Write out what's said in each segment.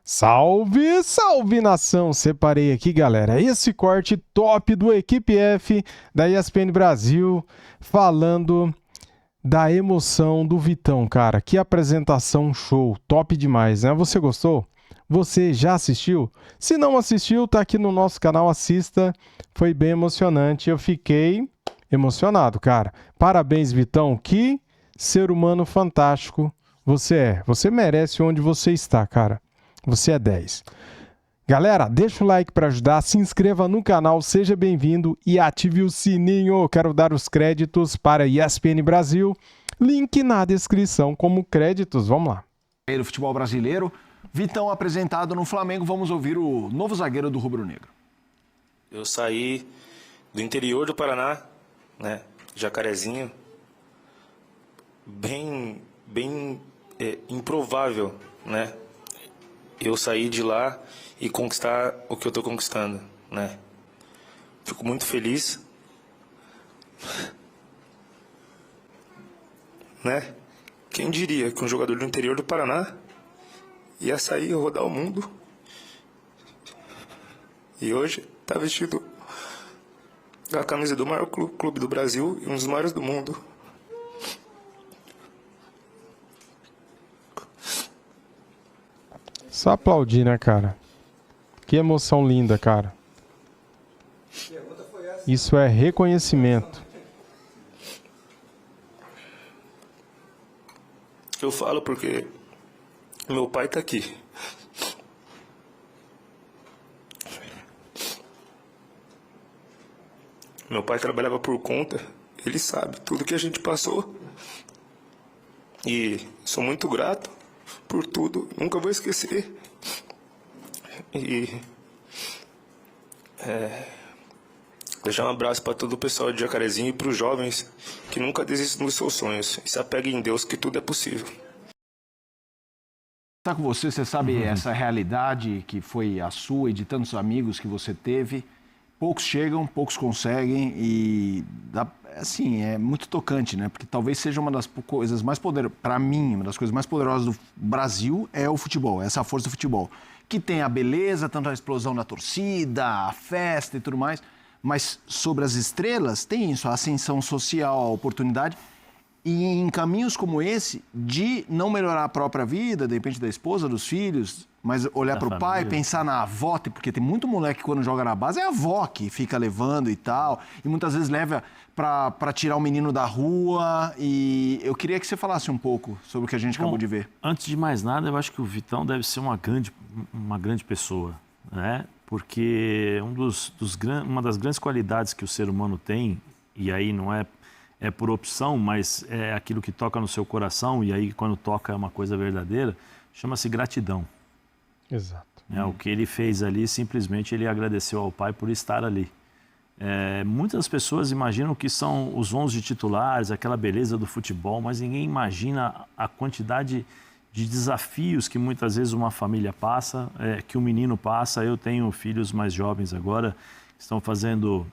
Salve, salve nação! Separei aqui, galera, esse corte top do Equipe F da ESPN Brasil, falando da emoção do Vitão, cara. Que apresentação show, top demais, né? Você gostou? Você já assistiu? Se não assistiu, tá aqui no nosso canal, assista. Foi bem emocionante, eu fiquei emocionado, cara. Parabéns, Vitão, que ser humano fantástico você é. Você merece onde você está, cara. Você é 10. Galera, deixa o like para ajudar, se inscreva no canal, seja bem-vindo e ative o sininho. Quero dar os créditos para ESPN Brasil. Link na descrição como créditos. Vamos lá. Do futebol brasileiro, Vitão apresentado no Flamengo. Vamos ouvir o novo zagueiro do Rubro Negro. Eu saí do interior do Paraná, né, Jacarezinho, bem improvável, né? Eu sair de lá e conquistar o que eu tô conquistando, né? Fico muito feliz, né? Quem diria que um jogador do interior do Paraná ia sair e rodar o mundo e hoje tá vestido a camisa do maior clube do Brasil e um dos maiores do mundo. Só aplaudir, né, cara? Que emoção linda, cara. Isso é reconhecimento. Eu falo porque meu pai tá aqui. Meu pai trabalhava por conta, ele sabe tudo que a gente passou. E sou muito grato por tudo, nunca vou esquecer. E deixar um abraço para todo o pessoal de Jacarezinho e para os jovens que nunca desistem dos seus sonhos e se apeguem em Deus que tudo é possível. Tá com você, você sabe essa realidade que foi a sua e de tantos amigos que você teve. Poucos chegam, poucos conseguem e, assim, é muito tocante, né? Porque talvez seja uma das coisas mais poderosas, para mim, uma das coisas mais poderosas do Brasil é o futebol, essa força do futebol. Que tem a beleza, tanto a explosão da torcida, a festa e tudo mais, mas sobre as estrelas tem isso, a ascensão social, a oportunidade. E em caminhos como esse, de não melhorar a própria vida, de repente da esposa, dos filhos, mas olhar para o pai, pensar na avó, porque tem muito moleque que quando joga na base é a avó que fica levando e tal, e muitas vezes leva para tirar o menino da rua. E eu queria que você falasse um pouco sobre o que a gente acabou de ver. Antes de mais nada, eu acho que o Vitão deve ser uma grande pessoa, né? Porque uma das grandes qualidades que o ser humano tem, e aí não é por opção, mas é aquilo que toca no seu coração, e aí quando toca é uma coisa verdadeira, chama-se gratidão. Exato. O que ele fez ali, simplesmente ele agradeceu ao pai por estar ali. Muitas pessoas imaginam que são os 11 titulares, aquela beleza do futebol, mas ninguém imagina a quantidade de desafios que muitas vezes uma família passa, que um menino passa. Eu tenho filhos mais jovens agora, estão fazendo,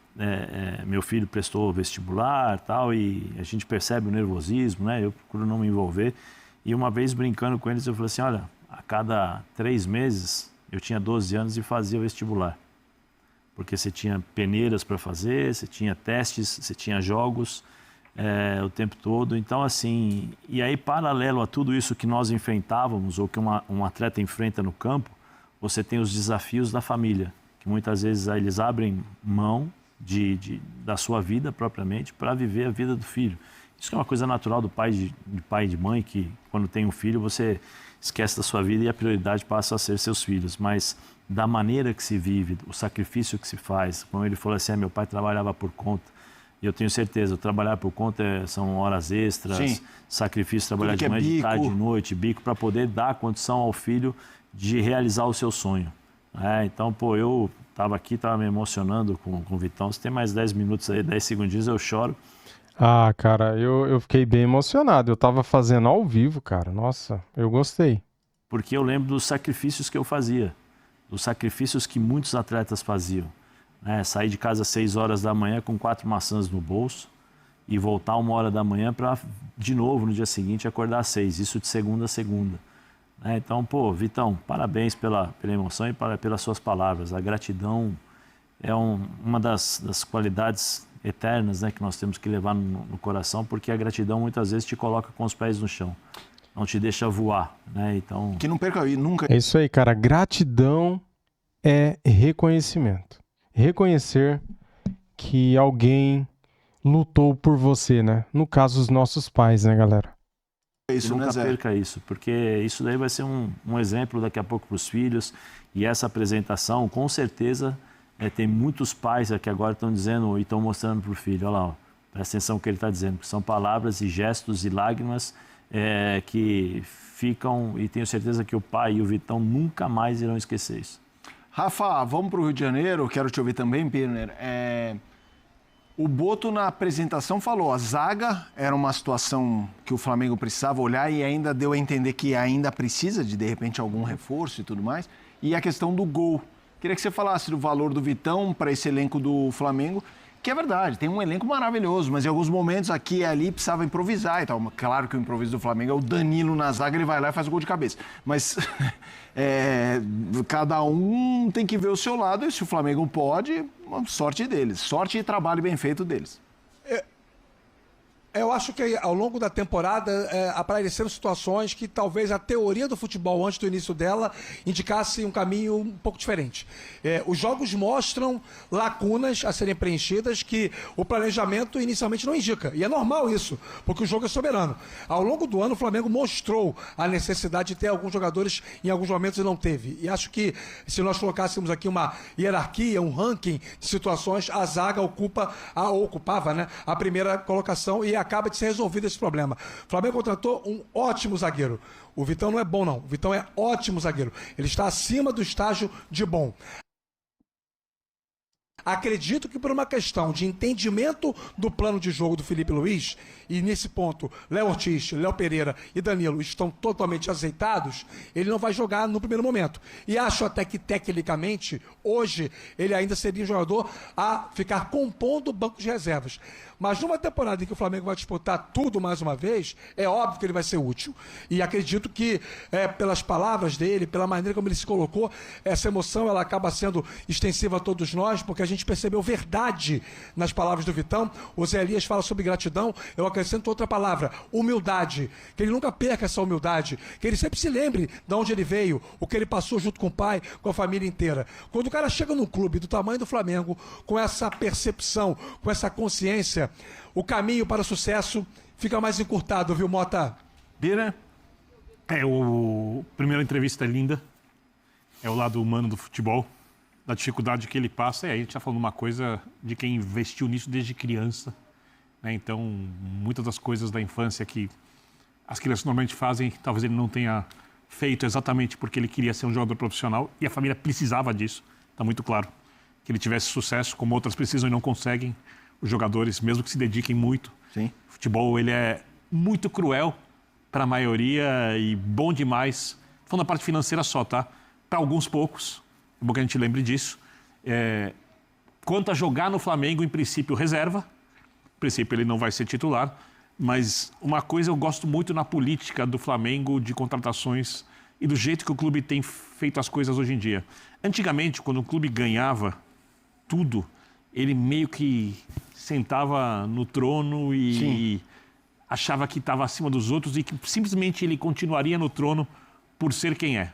meu filho prestou vestibular tal, e a gente percebe o nervosismo, né? Eu procuro não me envolver. E uma vez brincando com eles, eu falei assim, olha, a cada 3 meses eu tinha 12 anos e fazia vestibular. Porque você tinha peneiras para fazer, você tinha testes, você tinha jogos o tempo todo. Então, assim, e aí paralelo a tudo isso que nós enfrentávamos, ou que um atleta enfrenta no campo, você tem os desafios da família, que muitas vezes eles abrem mão da sua vida propriamente para viver a vida do filho. Isso é uma coisa natural do pai e de mãe, que quando tem um filho você esquece da sua vida e a prioridade passa a ser seus filhos. Mas da maneira que se vive, o sacrifício que se faz, como ele falou assim, meu pai trabalhava por conta, e eu tenho certeza, trabalhar por conta são horas extras, sim, sacrifício, trabalhar de manhã, de tarde, de noite, bico, para poder dar condição ao filho de realizar o seu sonho. Então, eu estava me emocionando com o Vitão. Se tem mais 10 minutos aí, 10 segundinhos, eu choro. Ah, cara, eu fiquei bem emocionado. Eu tava fazendo ao vivo, cara. Nossa, eu gostei. Porque eu lembro dos sacrifícios que eu fazia, dos sacrifícios que muitos atletas faziam. Sair de casa às 6 horas da manhã com 4 maçãs no bolso e voltar 1 hora da manhã para, de novo, no dia seguinte, acordar às 6. Isso de segunda a segunda. né? Então, pô, Vitão, parabéns pela emoção e pelas suas palavras. A gratidão é uma das qualidades eternas, né, que nós temos que levar no coração, porque a gratidão muitas vezes te coloca com os pés no chão, não te deixa voar, né? Então, Que não perca aí, nunca. É isso aí, cara. Gratidão é reconhecimento. Reconhecer que alguém lutou por você, né? No caso, os nossos pais, né, galera? Isso, nunca né, Zé? perca isso, porque isso daí vai ser um exemplo daqui a pouco para os filhos. E essa apresentação, com certeza, tem muitos pais aqui agora estão dizendo e estão mostrando para o filho, olha lá, ó, presta atenção no que ele está dizendo, que são palavras e gestos e lágrimas que ficam, e tenho certeza que o pai e o Vitão nunca mais irão esquecer isso. Rafa, vamos para o Rio de Janeiro, quero te ouvir também, Pirner. O Boto, na apresentação, falou, a zaga era uma situação que o Flamengo precisava olhar e ainda deu a entender que ainda precisa de repente, algum reforço e tudo mais. E a questão do gol. Queria que você falasse do valor do Vitão para esse elenco do Flamengo, que é verdade, tem um elenco maravilhoso, mas em alguns momentos aqui e ali precisava improvisar e tal. Claro que o improviso do Flamengo é o Danilo na zaga, ele vai lá e faz o gol de cabeça. Mas cada um tem que ver o seu lado e se o Flamengo pode, sorte deles. Sorte e trabalho bem feito deles. Eu acho que ao longo da temporada apareceram situações que talvez a teoria do futebol antes do início dela indicasse um caminho um pouco diferente. Os jogos mostram lacunas a serem preenchidas que o planejamento inicialmente não indica. E é normal isso, porque o jogo é soberano. Ao longo do ano o Flamengo mostrou a necessidade de ter alguns jogadores em alguns momentos e não teve. E acho que se nós colocássemos aqui uma hierarquia, um ranking de situações, a zaga ocupava, né, a primeira colocação e acaba de ser resolvido esse problema. O Flamengo contratou um ótimo zagueiro. O Vitão não é bom, não. O Vitão é ótimo zagueiro. Ele está acima do estágio de bom. Acredito que por uma questão de entendimento do plano de jogo do Felipe Luiz, e nesse ponto Léo Ortiz, Léo Pereira e Danilo estão totalmente azeitados, ele não vai jogar no primeiro momento. E acho até que tecnicamente, hoje, ele ainda seria um jogador a ficar compondo o banco de reservas. Mas numa temporada em que o Flamengo vai disputar tudo mais uma vez, é óbvio que ele vai ser útil. E acredito que, pelas palavras dele, pela maneira como ele se colocou, essa emoção ela acaba sendo extensiva a todos nós, porque a gente percebeu verdade nas palavras do Vitão. O Zé Elias fala sobre gratidão, eu acrescento outra palavra, humildade. Que ele nunca perca essa humildade, que ele sempre se lembre de onde ele veio, o que ele passou junto com o pai, com a família inteira. Quando o cara chega num clube do tamanho do Flamengo, com essa percepção, com essa consciência, o caminho para o sucesso fica mais encurtado, viu, Mota? Bira? A primeira entrevista é linda. É o lado humano do futebol, da dificuldade que ele passa. E aí a gente está falando uma coisa de quem investiu nisso desde criança, né? Então, muitas das coisas da infância que as crianças normalmente fazem, talvez ele não tenha feito exatamente porque ele queria ser um jogador profissional e a família precisava disso. Está muito claro que ele tivesse sucesso, como outras precisam e não conseguem. Os jogadores, mesmo que se dediquem muito. Sim. O futebol ele é muito cruel para a maioria e bom demais. Falando da parte financeira só, tá? Para alguns poucos, é bom que a gente lembre disso. Quanto a jogar no Flamengo, em princípio, reserva. Em princípio, ele não vai ser titular. Mas uma coisa eu gosto muito na política do Flamengo de contratações e do jeito que o clube tem feito as coisas hoje em dia. Antigamente, quando o clube ganhava tudo, ele meio que sentava no trono e achava que estava acima dos outros e que simplesmente ele continuaria no trono por ser quem é.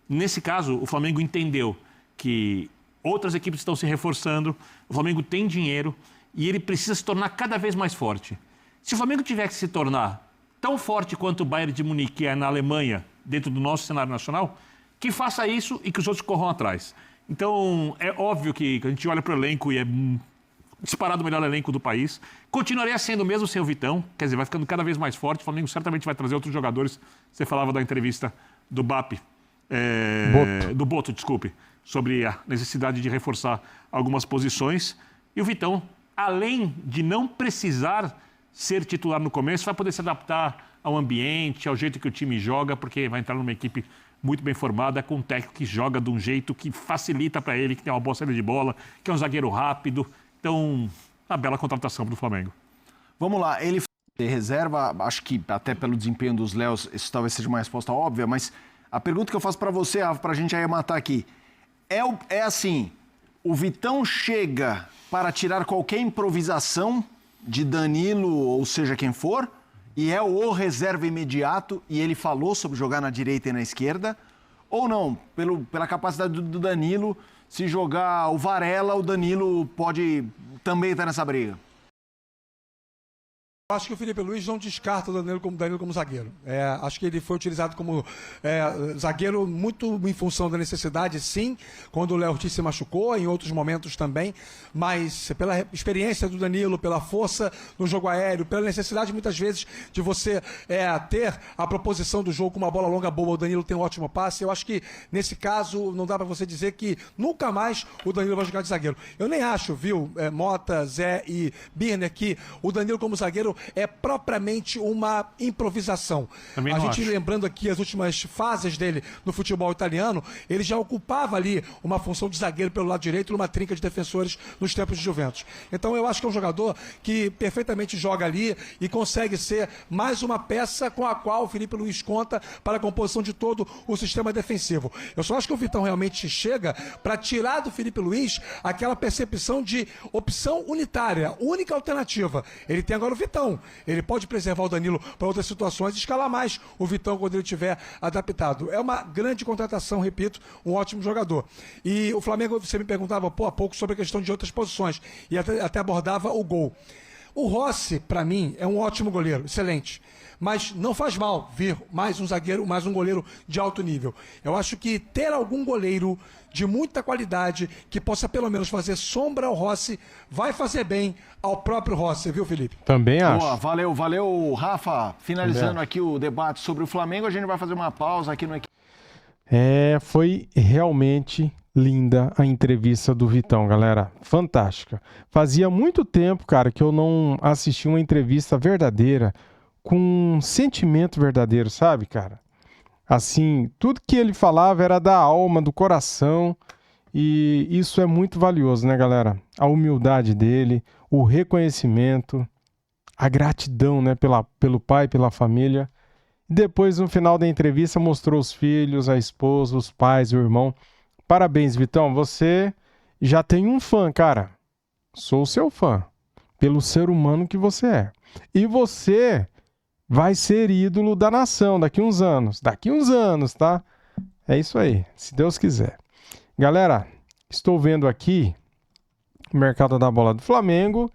Nesse caso, o Flamengo entendeu que outras equipes estão se reforçando, o Flamengo tem dinheiro e ele precisa se tornar cada vez mais forte. Se o Flamengo tiver que se tornar tão forte quanto o Bayern de Munique é na Alemanha, dentro do nosso cenário nacional, que faça isso e que os outros corram atrás. Então, é óbvio que a gente olha para o elenco e é disparado o melhor elenco do país. Continuaria sendo mesmo sem o Vitão, quer dizer, vai ficando cada vez mais forte. O Flamengo certamente vai trazer outros jogadores. Você falava da entrevista do Boto, desculpe, sobre a necessidade de reforçar algumas posições. E o Vitão, além de não precisar ser titular no começo, vai poder se adaptar ao ambiente, ao jeito que o time joga, porque vai entrar numa equipe muito bem formada, com um técnico que joga de um jeito que facilita para ele, que tem uma boa saída de bola, que é um zagueiro rápido. Então, uma bela contratação para o Flamengo. Vamos lá, ele reserva, acho que até pelo desempenho dos Léos, isso talvez seja uma resposta óbvia, mas A pergunta que eu faço para você, Rafa, para a gente arrematar aqui, é assim, o Vitão chega para tirar qualquer improvisação de Danilo, ou seja, quem for, e é o reserva imediato, e ele falou sobre jogar na direita e na esquerda, ou não, pela capacidade do Danilo, se jogar o Varela, o Danilo pode também estar nessa briga? Acho que o Felipe Luiz não descarta o Danilo como zagueiro. Acho que ele foi utilizado como zagueiro muito em função da necessidade, sim, quando o Léo Ortiz se machucou, em outros momentos também, mas pela experiência do Danilo, pela força no jogo aéreo, pela necessidade muitas vezes de você ter a proposição do jogo com uma bola longa boa, o Danilo tem um ótimo passe. Eu acho que nesse caso não dá para você dizer que nunca mais o Danilo vai jogar de zagueiro. Eu nem acho, viu, Mota, Zé e Birner, que o Danilo como zagueiro é propriamente uma improvisação. Também a não gente acho. lembrando aqui as últimas fases dele no futebol italiano, ele já ocupava ali uma função de zagueiro pelo lado direito numa trinca de defensores nos tempos de Juventus. Então eu acho que é um jogador que perfeitamente joga ali e consegue ser mais uma peça com a qual o Felipe Luiz conta para a composição de todo o sistema defensivo. Eu só acho que o Vitão realmente chega para tirar do Felipe Luiz aquela percepção de opção unitária, única alternativa. Ele tem agora o Vitão. Ele pode preservar o Danilo para outras situações e escalar mais o Vitão quando ele estiver adaptado. É uma grande contratação, repito, um ótimo jogador. E o Flamengo, você me perguntava há pouco sobre a questão de outras posições e até abordava o gol. O Rossi, para mim, é um ótimo goleiro, excelente. Mas não faz mal vir mais um zagueiro, mais um goleiro de alto nível. Eu acho que ter algum goleiro de muita qualidade que possa pelo menos fazer sombra ao Rossi vai fazer bem ao próprio Rossi, viu, Felipe? Também acho. Boa, valeu, Rafa. Finalizando aqui o debate sobre o Flamengo, a gente vai fazer uma pausa aqui no... Foi realmente linda a entrevista do Vitão, galera. Fantástica. Fazia muito tempo, cara, que eu não assisti uma entrevista verdadeira, com um sentimento verdadeiro, sabe, cara? Assim, tudo que ele falava era da alma, do coração, e isso é muito valioso, né, galera? A humildade dele, o reconhecimento, a gratidão, né, pelo pai, pela família. Depois, no final da entrevista, mostrou os filhos, a esposa, os pais, o irmão. Parabéns, Vitão, você já tem um fã, cara. Sou seu fã, pelo ser humano que você é. E você vai ser ídolo da nação daqui uns anos. Daqui uns anos, tá? É isso aí, se Deus quiser. Galera, estou vendo aqui o mercado da bola do Flamengo.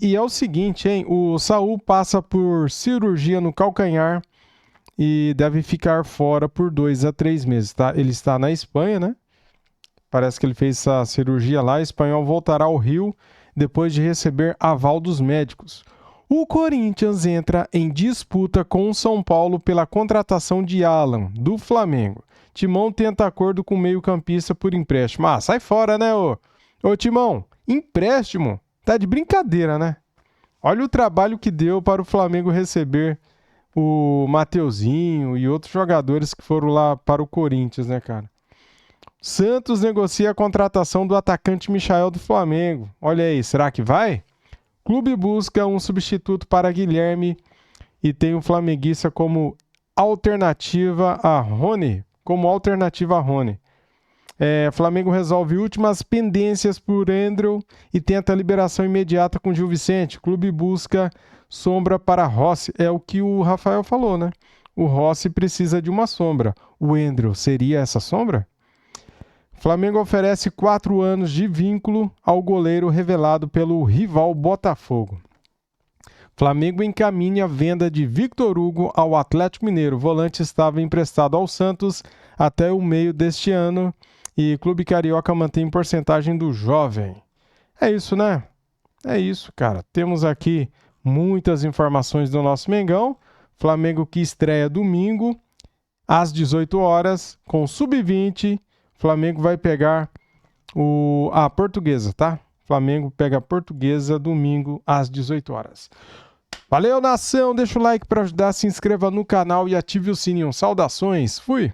E é o seguinte, hein? O Saul passa por cirurgia no calcanhar e deve ficar fora por 2 a 3 meses, tá? Ele está na Espanha, né? Parece que ele fez essa cirurgia lá. O espanhol voltará ao Rio depois de receber aval dos médicos. O Corinthians entra em disputa com o São Paulo pela contratação de Alan, do Flamengo. Timão tenta acordo com o meio-campista por empréstimo. Ah, sai fora, né, ô Timão? Empréstimo? Tá de brincadeira, né? Olha o trabalho que deu para o Flamengo receber o Mateuzinho e outros jogadores que foram lá para o Corinthians, né, cara? Santos negocia a contratação do atacante Michael do Flamengo. Olha aí, será que vai? Clube busca um substituto para Guilherme e tem o flamenguista como alternativa a Rony. Flamengo resolve últimas pendências por Andrew e tenta a liberação imediata com Gil Vicente. Clube busca sombra para Rossi. É o que o Rafael falou, né? O Rossi precisa de uma sombra. O Andrew seria essa sombra? Flamengo oferece 4 anos de vínculo ao goleiro revelado pelo rival Botafogo. Flamengo encaminha a venda de Victor Hugo ao Atlético Mineiro. O volante estava emprestado ao Santos até o meio deste ano e Clube Carioca mantém porcentagem do jovem. É isso, né? É isso, cara. Temos aqui muitas informações do nosso Mengão. Flamengo que estreia domingo às 18 horas com Sub-20. Flamengo vai pegar a Portuguesa, tá? Flamengo pega a Portuguesa domingo às 18 horas. Valeu, nação! Deixa o like para ajudar, se inscreva no canal e ative o sininho. Saudações, fui!